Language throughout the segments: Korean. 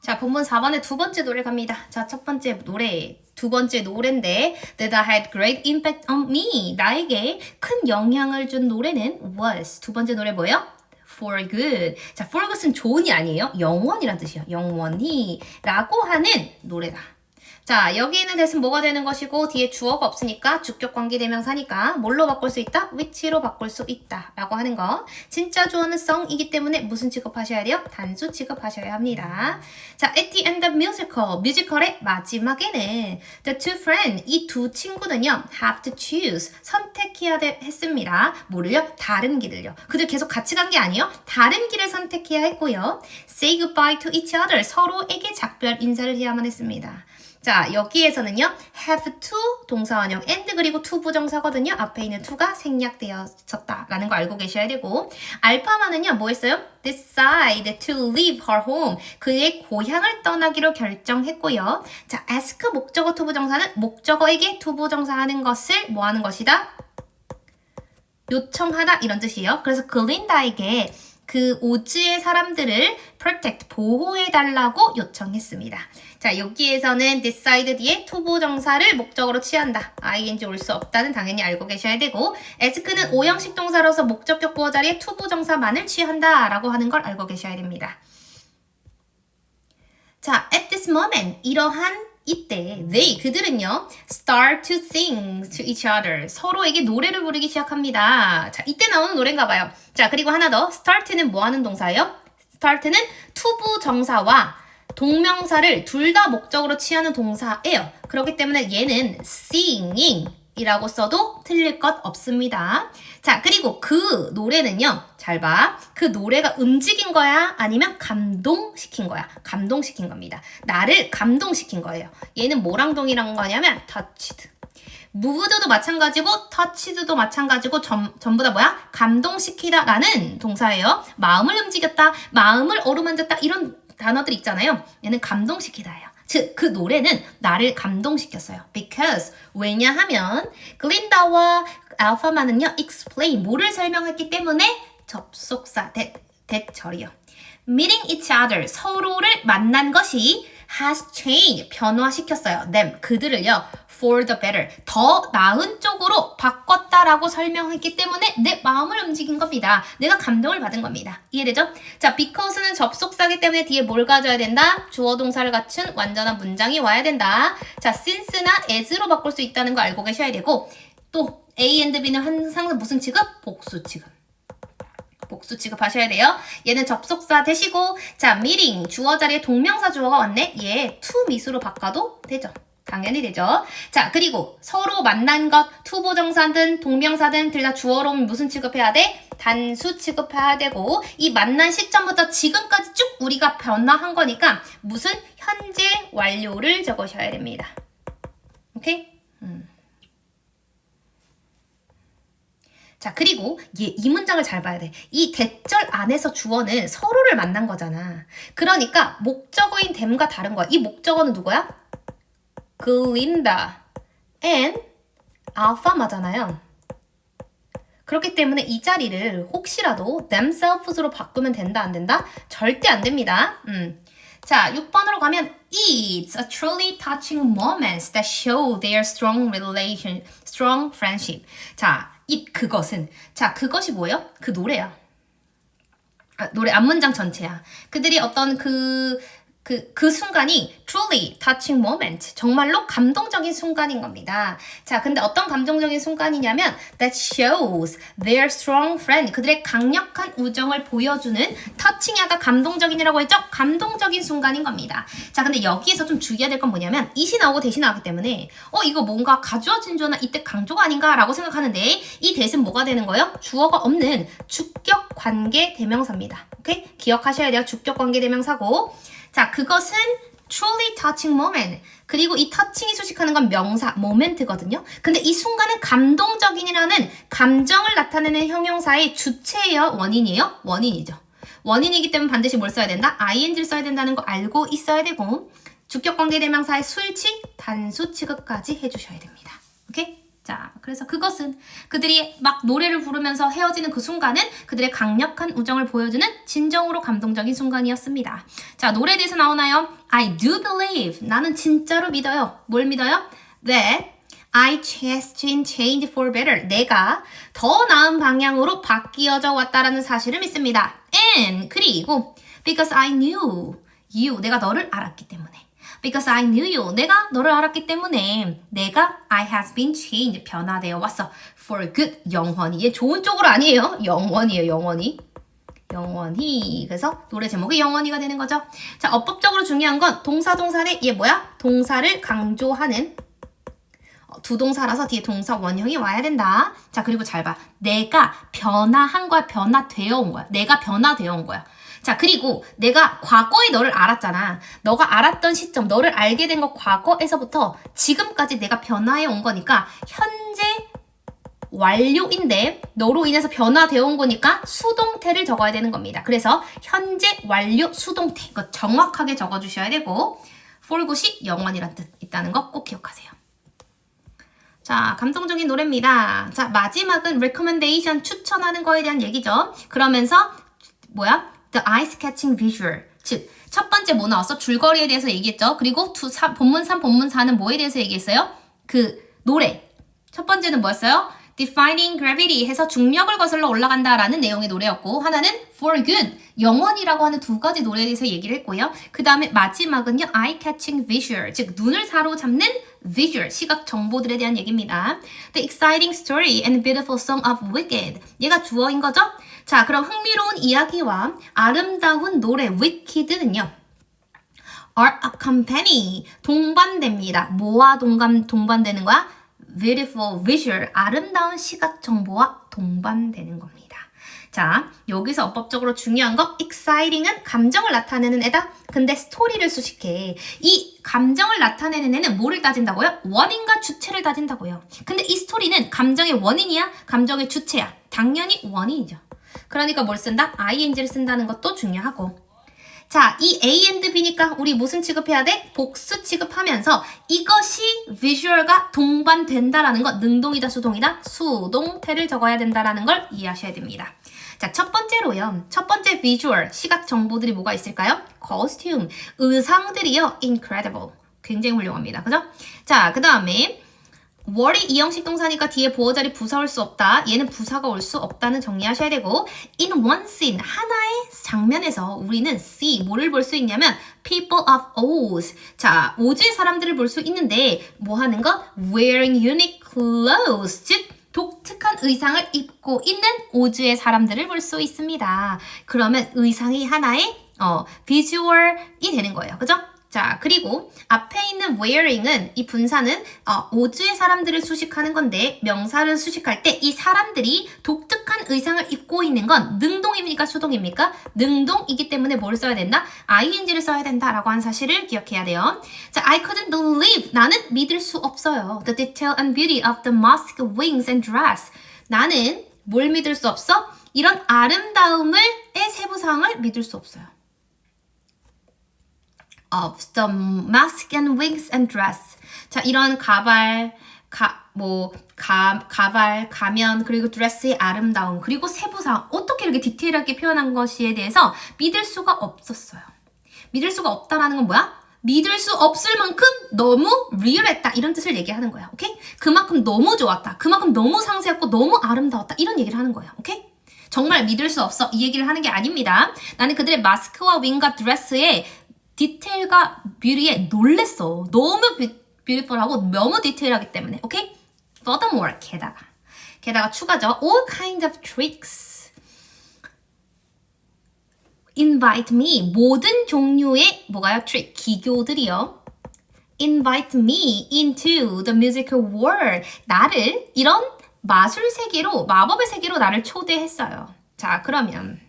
자, 본문 4번의 두 번째 노래 갑니다. 자, 첫 번째 노래, 두 번째 노래인데 That had great impact on me. 나에게 큰 영향을 준 노래는 was. 두 번째 노래 뭐예요? For good. 자, for good은 좋은이 아니에요. 영원이란 뜻이에요. 영원히 라고 하는 노래다. 자, 여기 있는 대신 뭐가 되는 것이고 뒤에 주어가 없으니까 주격관계대명사니까 뭘로 바꿀 수 있다? which로 바꿀 수 있다 라고 하는 거. 진짜 주어는 성이기 때문에 무슨 취급하셔야 돼요? 단수 취급하셔야 합니다. 자, at the end of musical. 뮤지컬의 마지막에는 the two friends, 이 두 친구는요 have to choose. 선택해야 했습니다. 뭐를요? 다른 길을요. 그들 계속 같이 간 게 아니에요. 다른 길을 선택해야 했고요. say goodbye to each other. 서로에게 작별 인사를 해야만 했습니다. 자, 여기에서는요, have to 동사원형 and 그리고 to 부정사거든요. 앞에 있는 to가 생략되어졌다라는 거 알고 계셔야 되고, 알파마는요, 뭐 했어요? decide to leave her home. 그의 고향을 떠나기로 결정했고요. 자, ask 목적어 to 부정사는 목적어에게 to 부정사 하는 것을 뭐 하는 것이다? 요청하다 이런 뜻이에요. 그래서 글린다에게 그 오즈의 사람들을 protect, 보호해달라고 요청했습니다. 자, 여기에서는 decide 뒤에 to 부정사를 목적으로 취한다. ing 올 수 없다는 당연히 알고 계셔야 되고, ask는 오형식 동사로서 목적격 보호 자리에 to 부정사만을 취한다 라고 하는 걸 알고 계셔야 됩니다. 자, at this moment, 이러한 이때 그들은요 start to sing to each other. 서로에게 노래를 부르기 시작합니다. 자, 이때 나오는 노래인가 봐요. 자, 그리고 하나 더. start는 뭐 하는 동사예요? start는 to 부정사와 동명사를 둘 다 목적으로 취하는 동사예요. 그렇기 때문에 얘는 singing 이라고 써도 틀릴 것 없습니다. 자, 그리고 그 노래는요, 잘 봐. 그 노래가 움직인 거야? 아니면 감동시킨 거야? 감동시킨 겁니다. 나를 감동시킨 거예요. 얘는 뭐랑 동일한 거냐면 touched. moved도 마찬가지고 touched도 마찬가지고 전부 다 뭐야? 감동시키다 라는 동사예요. 마음을 움직였다, 마음을 어루만졌다 이런 단어들 있잖아요. 얘는 감동시키다예요. 즉, 그 노래는 나를 감동시켰어요. Because, 왜냐하면 글린다와 알파마는요, explain, 뭐를 설명했기 때문에 접속사, 대절이요. Meeting each other, 서로를 만난 것이 has changed, 변화시켰어요. them, 그들을요, for the better, 더 나은 쪽으로 바꿨다라고 설명했기 때문에 내 마음을 움직인 겁니다. 내가 감동을 받은 겁니다. 이해되죠? 자, because는 접속사기 때문에 뒤에 뭘 가져야 된다? 주어 동사를 갖춘 완전한 문장이 와야 된다. 자, since나 as로 바꿀 수 있다는 거 알고 계셔야 되고, 또 A and B는 항상 무슨 취급? 복수 취급. 복수 취급하셔야 돼요. 얘는 접속사 되시고, 자, meeting 주어 자리에 동명사 주어가 왔네. 얘 to meet으로 바꿔도 되죠. 당연히 되죠. 자, 그리고 서로 만난 것, to 부정사든 동명사든 둘 다 주어로 무슨 취급해야 돼? 단수 취급해야 되고, 이 만난 시점부터 지금까지 쭉 우리가 변화한 거니까 무슨 현재 완료를 적으셔야 됩니다. 오케이? 자, 그리고 이 문장을 잘 봐야 돼. 이 대절 안에서 주어는 서로를 만난 거잖아. 그러니까 목적어인 them과 다른 거야. 이 목적어는 누구야? 글린다 and 알파마잖아요. 그렇기 때문에 이 자리를 혹시라도 themselves로 바꾸면 된다 안 된다? 절대 안 됩니다. 자, 6번으로 가면 It's a truly touching moment that show their strong relation, strong friendship. 자, 그것은. 자, 그것이 뭐예요? 그 노래야. 노래 앞문장 전체야. 그들이 어떤 그 순간이 truly touching moment, 정말로 감동적인 순간인 겁니다. 자, 근데 어떤 감동적인 순간이냐면 that shows their strong friend, 그들의 강력한 우정을 보여주는 touching 아까 감동적인이라고 했죠? 감동적인 순간인 겁니다. 자, 근데 여기에서 좀 주의해야 될 건 뭐냐면 it이 나오고 that이 나왔기 때문에 이거 뭔가 가주어 진주어나 이때 강조가 아닌가 라고 생각하는데 이 that은 뭐가 되는 거예요? 주어가 없는 주격 관계 대명사입니다. 오케이? 기억하셔야 돼요. 주격 관계 대명사고, 자, 그것은 truly touching moment. 그리고 이 touching이 수식하는 건 명사, moment거든요. 근데 이 순간은 감동적인이라는 감정을 나타내는 형용사의 주체예요? 원인이에요? 원인이죠. 원인이기 때문에 반드시 뭘 써야 된다? ing를 써야 된다는 거 알고 있어야 되고, 주격관계대명사의 수일치, 단수 취급까지 해주셔야 됩니다. 오케이? 자, 그래서 그것은 그들이 막 노래를 부르면서 헤어지는 그 순간은 그들의 강력한 우정을 보여주는 진정으로 감동적인 순간이었습니다. 자, 노래에 대해서 나오나요? I do believe. 나는 진짜로 믿어요. 뭘 믿어요? That I changed for better. 내가 더 나은 방향으로 바뀌어져 왔다라는 사실을 믿습니다. And 그리고 because I knew you. 내가 너를 알았기 때문에. Because I knew you. 내가 너를 알았기 때문에 내가 I has been changed. 변화되어 왔어. For good. 영원히. 얘 좋은 쪽으로 아니에요. 영원히에요. 영원히. 영원히. 그래서 노래 제목이 영원히가 되는 거죠. 자, 어법적으로 중요한 건 동사에 얘 뭐야? 동사를 강조하는 두 동사라서 뒤에 동사 원형이 와야 된다. 자, 그리고 잘 봐. 내가 변화한 거야. 변화되어 온 거야. 내가 변화되어 온 거야. 자, 그리고 내가 과거에 너를 알았잖아. 너가 알았던 시점, 너를 알게 된 거 과거에서부터 지금까지 내가 변화해 온 거니까 현재 완료인데 너로 인해서 변화되어 온 거니까 수동태를 적어야 되는 겁니다. 그래서 현재 완료 수동태 이거 정확하게 적어주셔야 되고 for good이 영원이란 뜻 있다는 거 꼭 기억하세요. 자, 감동적인 노래입니다. 자, 마지막은 recommendation 추천하는 거에 대한 얘기죠. 그러면서 뭐야? The eye-catching visual. 즉, 첫 번째 뭐 나왔어? 줄거리에 대해서 얘기했죠. 그리고 본문 3, 본문 4는 뭐에 대해서 얘기했어요? 그 노래. 첫 번째는 뭐였어요? Defining gravity 해서 중력을 거슬러 올라간다라는 내용의 노래였고 하나는 For good, 영원이라고 하는 두 가지 노래에 대해서 얘기를 했고요. 그 다음에 마지막은요. Eye-catching visual, 즉 눈을 사로잡는 visual, 시각 정보들에 대한 얘기입니다. The exciting story and beautiful song of Wicked. 얘가 주어인 거죠? 자, 그럼 흥미로운 이야기와 아름다운 노래 Wicked는요. are accompany, 동반됩니다. 뭐와 동반되는 거야? Beautiful visual, 아름다운 시각 정보와 동반되는 겁니다. 자, 여기서 어법적으로 중요한 거 exciting은 감정을 나타내는 애다. 근데 스토리를 수식해. 이 감정을 나타내는 애는 뭐를 따진다고요? 원인과 주체를 따진다고요. 근데 이 스토리는 감정의 원인이야? 감정의 주체야? 당연히 원인이죠. 그러니까 뭘 쓴다? ing를 쓴다는 것도 중요하고. 자, 이 A and B니까 우리 무슨 취급해야 돼? 복수 취급하면서 이것이 비주얼과 동반된다라는 것, 능동이다, 수동이다? 수동태를 적어야 된다라는 걸 이해하셔야 됩니다. 자, 첫 번째로요. 첫 번째 비주얼, 시각 정보들이 뭐가 있을까요? costume, 의상들이요. incredible, 굉장히 훌륭합니다. 그죠? 자, 그 다음에 월이 이형식 동사니까 뒤에 보어 자리 부사 올 수 없다. 얘는 부사가 올 수 없다는 정리하셔야 되고 in one scene, 하나의 장면에서 우리는 see, 뭐를 볼 수 있냐면 people of Oz. 자, 오즈의 사람들을 볼 수 있는데 뭐 하는 것? wearing unique clothes, 즉 독특한 의상을 입고 있는 오즈의 사람들을 볼 수 있습니다. 그러면 의상이 하나의 비주얼이 되는 거예요. 그죠? 자, 그리고 앞에 있는 wearing은 이 분사는 오즈의 사람들을 수식하는 건데 명사를 수식할 때 이 사람들이 독특한 의상을 입고 있는 건 능동입니까? 수동입니까? 능동이기 때문에 뭘 써야 된다? ing를 써야 된다라고 하는 사실을 기억해야 돼요. 자, I couldn't believe. 나는 믿을 수 없어요. The detail and beauty of the mask, wings and dress. 나는 뭘 믿을 수 없어? 이런 아름다움의 세부사항을 믿을 수 없어요. Of the mask and wings and dress. 자, 이런 가발, 가면, 그리고 드레스의 아름다움, 그리고 세부사항, 어떻게 이렇게 디테일하게 표현한 것에 대해서 믿을 수가 없었어요. 믿을 수가 없다라는 건 뭐야? 믿을 수 없을 만큼 너무 리얼했다. 이런 뜻을 얘기하는 거야. 오케이? 그만큼 너무 좋았다. 그만큼 너무 상세했고 너무 아름다웠다. 이런 얘기를 하는 거예요. 오케이? 정말 믿을 수 없어. 이 얘기를 하는 게 아닙니다. 나는 그들의 마스크와 윙과 드레스의 디테일과 뷰티에 놀랬어. 너무 뷰티풀하고 너무 디테일하기 때문에. 오케이? Furthermore, 게다가 추가죠. All kinds of tricks. Invite me. 모든 종류의 뭐가요? 트릭, 기교들이요. Invite me into the musical world. 나를 이런 마술 세계로, 마법의 세계로 나를 초대했어요. 자, 그러면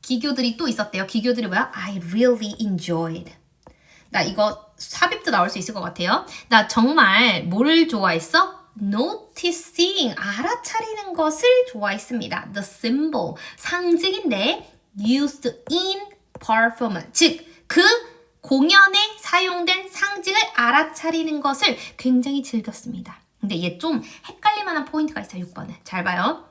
기교들이 또 있었대요. 기교들이 뭐야? I really enjoyed. 나 이거 삽입도 나올 수 있을 것 같아요. 나 정말 뭐를 좋아했어? Noticing, 알아차리는 것을 좋아했습니다. The symbol, 상징인데 used in performance, 즉 그 공연에 사용된 상징 상징을 알아차리는 것을 굉장히 즐겼습니다. 근데 얘 좀 헷갈릴 만한 포인트가 있어요. 6번은. 잘 봐요.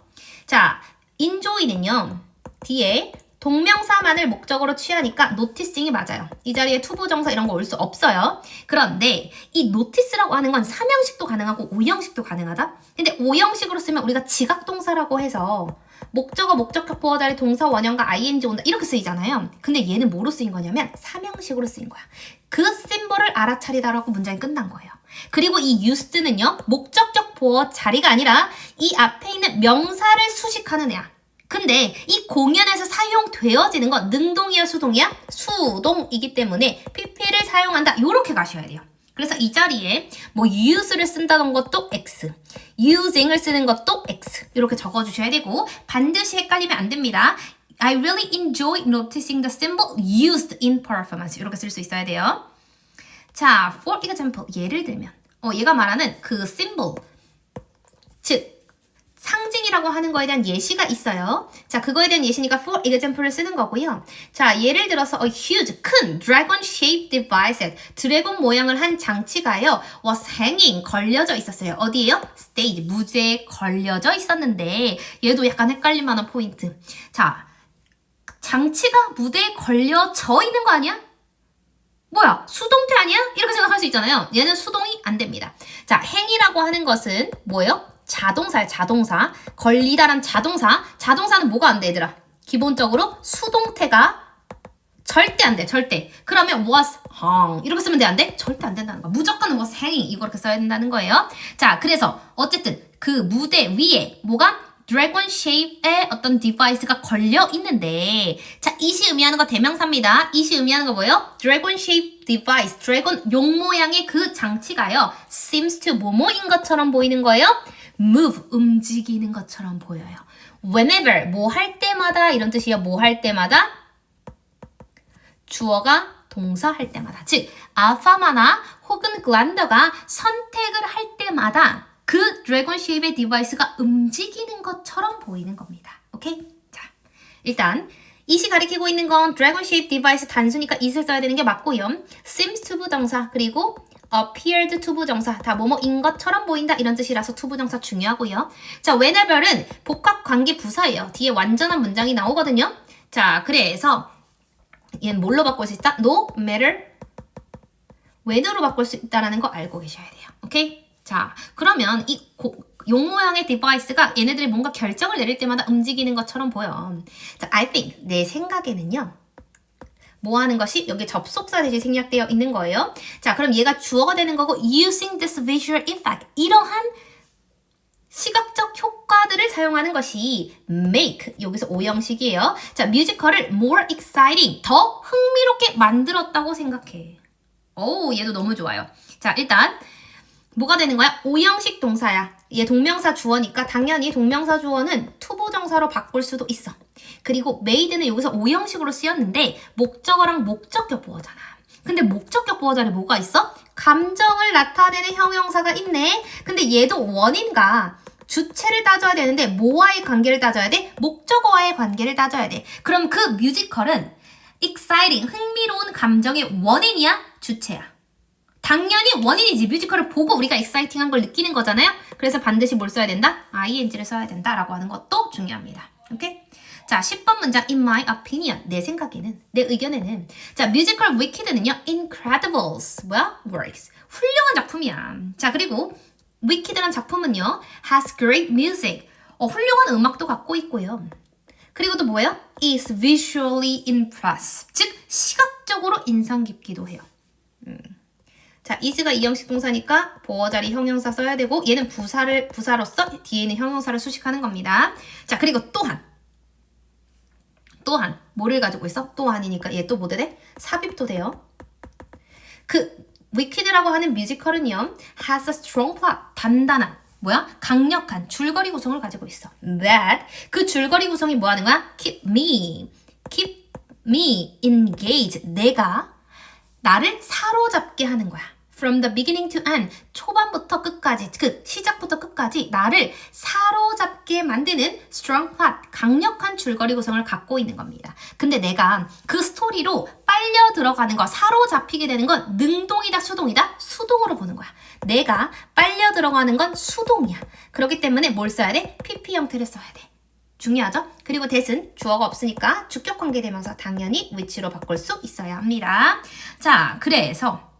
자, enjoy는요. 뒤에 동명사만을 목적으로 취하니까 noticing이 맞아요. 이 자리에 투부정사 이런 거 올 수 없어요. 그런데 이 notice라고 하는 건 3형식도 가능하고 5형식도 가능하다? 근데 5형식으로 쓰면 우리가 지각동사라고 해서 목적어, 목적격, 보어 자리, 동사, 원형과 ing 온다 이렇게 쓰이잖아요. 근데 얘는 뭐로 쓰인 거냐면 3형식으로 쓰인 거야. 그 심볼을 알아차리다라고 문장이 끝난 거예요. 그리고 이 used는요. 목적격, 보어 자리가 아니라 이 앞에 있는 명사를 수식하는 애야. 근데 이 공연에서 사용되어지는 건 능동이야 수동이야? 수동이기 때문에 pp를 사용한다. 이렇게 가셔야 돼요. 그래서 이 자리에 뭐 use를 쓴다는 것도 x, using을 쓰는 것도 x 이렇게 적어주셔야 되고 반드시 헷갈리면 안 됩니다. I really enjoy noticing the symbol used in performance 이렇게 쓸 수 있어야 돼요. 자, for example 예를 들면 얘가 말하는 그 symbol 즉 상징이라고 하는 거에 대한 예시가 있어요. 자, 그거에 대한 예시니까 for example를 쓰는 거고요. 자, 예를 들어서 a huge, 큰 dragon-shaped device, 드래곤 모양을 한 장치가요. was hanging, 걸려져 있었어요. 어디에요? stage, 무대에 걸려져 있었는데 얘도 약간 헷갈릴 만한 포인트. 자, 장치가 무대에 걸려져 있는 거 아니야? 뭐야? 수동태 아니야? 이렇게 생각할 수 있잖아요. 얘는 수동이 안 됩니다. 자, hang이라고 하는 것은 뭐예요? 자동사야, 자동사. 걸리다란 자동사. 자동사는 뭐가 안 돼, 얘들아? 기본적으로 수동태가 절대 안 돼, 절대. 그러면 was hung. 이렇게 쓰면 돼, 안 돼? 절대 안 된다는 거야. 무조건 was hanging. 이거 이렇게 써야 된다는 거예요. 자, 그래서 어쨌든 그 무대 위에 뭐가? 드래곤 쉐입의 어떤 디바이스가 걸려 있는데 자, 이시 의미하는 거 대명사입니다. 이시 의미하는 거 뭐예요? 드래곤 쉐입 디바이스. 드래곤 용 모양의 그 장치가요. seems to 뭐뭐인 것처럼 보이는 거예요. move, 움직이는 것처럼 보여요. whenever, 뭐 할 때마다 이런 뜻이에요. 뭐 할 때마다? 주어가 동사 할 때마다. 즉, 알파마나 혹은 글란더가 선택을 할 때마다 그 드래곤 쉐입의 디바이스가 움직이는 것처럼 보이는 겁니다. 오케이? 자, 일단 이시 가리키고 있는 건 드래곤 쉐입 디바이스 단수니까 it을 써야 되는 게 맞고요. seems to 부정사 그리고 appeared to 부정사 다 뭐뭐인 것처럼 보인다 이런 뜻이라서 to 부정사 중요하고요. 자, whenever은 복합관계 부사예요. 뒤에 완전한 문장이 나오거든요. 자, 그래서 얘는 뭘로 바꿀 수 있다? no matter when으로 바꿀 수 있다는 거 알고 계셔야 돼요. 오케이? 자, 그러면 이 용 모양의 디바이스가 얘네들이 뭔가 결정을 내릴 때마다 움직이는 것처럼 보여. 자, I think 내 생각에는요. 뭐 하는 것이 여기 접속사 대신 생략되어 있는 거예요. 자, 그럼 얘가 주어가 되는 거고 using this visual effect 이러한 시각적 효과들을 사용하는 것이 make 여기서 5형식이에요. 자, 뮤지컬을 more exciting 더 흥미롭게 만들었다고 생각해. 오, 얘도 너무 좋아요. 자, 일단 뭐가 되는 거야? 5형식 동사야. 얘 동명사 주어니까 당연히 동명사 주어는 투부정사로 바꿀 수도 있어. 그리고 made는 여기서 5형식으로 쓰였는데 목적어랑 목적격 보어잖아. 근데 목적격 보어 자리에 뭐가 있어? 감정을 나타내는 형용사가 있네. 근데 얘도 원인과 주체를 따져야 되는데 뭐와의 관계를 따져야 돼? 목적어와의 관계를 따져야 돼. 그럼 그 뮤지컬은 exciting, 흥미로운 감정의 원인이야? 주체야? 당연히 원인이지. 뮤지컬을 보고 우리가 exciting한 걸 느끼는 거잖아요. 그래서 반드시 뭘 써야 된다? ing를 써야 된다라고 하는 것도 중요합니다. 오케이? 자, 10번 문장 in my opinion. 내 생각에는, 내 의견에는 자, 뮤지컬 wicked는요. incredibles. 뭐야? works. 훌륭한 작품이야. 자, 그리고 wicked란 작품은요. has great music. 훌륭한 음악도 갖고 있고요. 그리고 또 뭐예요? is visually impressive. 즉, 시각적으로 인상 깊기도 해요. 자, is가 2형식 동사니까 보어 자리 형용사 써야 되고 얘는 부사로서 뒤에 있는 형용사를 수식하는 겁니다. 자, 그리고 또한 뭐를 가지고 있어? 또한이니까 얘 또 뭐 돼? 삽입도 돼요. 그 wicked라고 하는 뮤지컬은요. has a strong plot. 단단한 뭐야? 강력한 줄거리 구성을 가지고 있어. That 그 줄거리 구성이 뭐 하는 거야? keep me engaged. 내가 나를 사로잡게 하는 거야. from the beginning to end 초반부터 끝까지 그 시작부터 끝까지 나를 사로잡게 만드는 strong plot 강력한 줄거리 구성을 갖고 있는 겁니다. 근데 내가 그 스토리로 빨려 들어가는 거 사로잡히게 되는 건 능동이다 수동이다? 수동으로 보는 거야. 내가 빨려 들어가는 건 수동이야. 그렇기 때문에 뭘 써야 돼? PP 형태를 써야 돼. 중요하죠? 그리고 that은 주어가 없으니까 주격 관계 대명사 당연히 which로 바꿀 수 있어야 합니다. 자, 그래서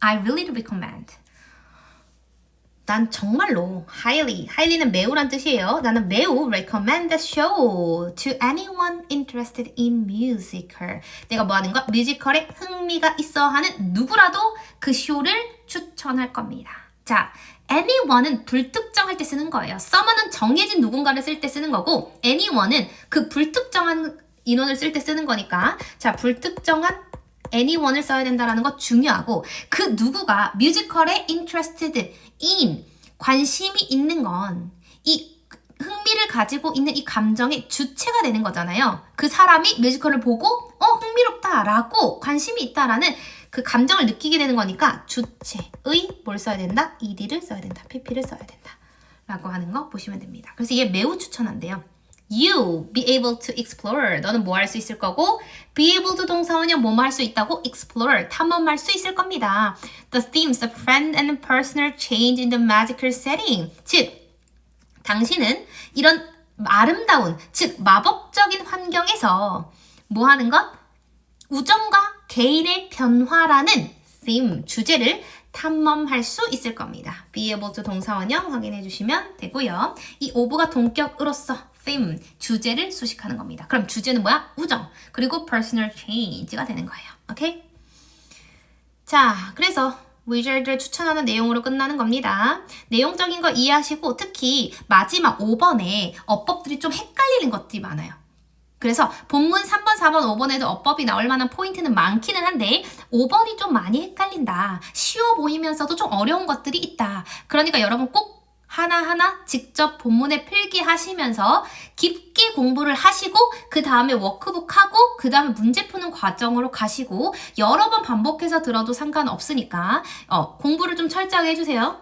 I really recommend. 난 정말로 highly는 매우란 뜻이에요. 나는 매우 recommend the show to anyone interested in musical. 내가 뭐 하는 거? 뮤지컬에 흥미가 있어 하는 누구라도 그 쇼를 추천할 겁니다. 자, anyone은 불특정할 때 쓰는 거예요. someone은 정해진 누군가를 쓸 때 쓰는 거고 anyone은 그 불특정한 인원을 쓸 때 쓰는 거니까 자, 불특정한 anyone을 써야 된다는 거 중요하고 그 누구가 뮤지컬에 interested in 관심이 있는 건 이 흥미를 가지고 있는 이 감정의 주체가 되는 거잖아요. 그 사람이 뮤지컬을 보고 흥미롭다라고 관심이 있다라는 그 감정을 느끼게 되는 거니까 주체의 뭘 써야 된다? ed를 써야 된다. pp를 써야 된다. 라고 하는 거 보시면 됩니다. 그래서 이게 매우 추천한대요. You be able to explore. 너는 뭐 할 수 있을 거고 be able to 동사원형 뭐뭐 할 수 있다고 explore. 탐험할 수 있을 겁니다. The themes of friend and personal change in the magical setting. 즉, 당신은 이런 아름다운, 즉 마법적인 환경에서 뭐 하는 것? 우정과 개인의 변화라는 theme, 주제를 탐험할 수 있을 겁니다. be able to 동사원형 확인해 주시면 되고요. 이 of가 동격으로서 theme, 주제를 수식하는 겁니다. 그럼 주제는 뭐야? 우정. 그리고 personal change가 되는 거예요. 오케이? 자, 그래서 위저드를 추천하는 내용으로 끝나는 겁니다. 내용적인 거 이해하시고 특히 마지막 5번에 어법들이 좀 헷갈리는 것들이 많아요. 그래서 본문 3번, 4번, 5번에도 어법이 나올 만한 포인트는 많기는 한데 5번이 좀 많이 헷갈린다. 쉬워 보이면서도 좀 어려운 것들이 있다. 그러니까 여러분 꼭 하나하나 직접 본문에 필기하시면서 깊게 공부를 하시고 그 다음에 워크북하고 그 다음에 문제 푸는 과정으로 가시고 여러 번 반복해서 들어도 상관없으니까 공부를 좀 철저하게 해주세요.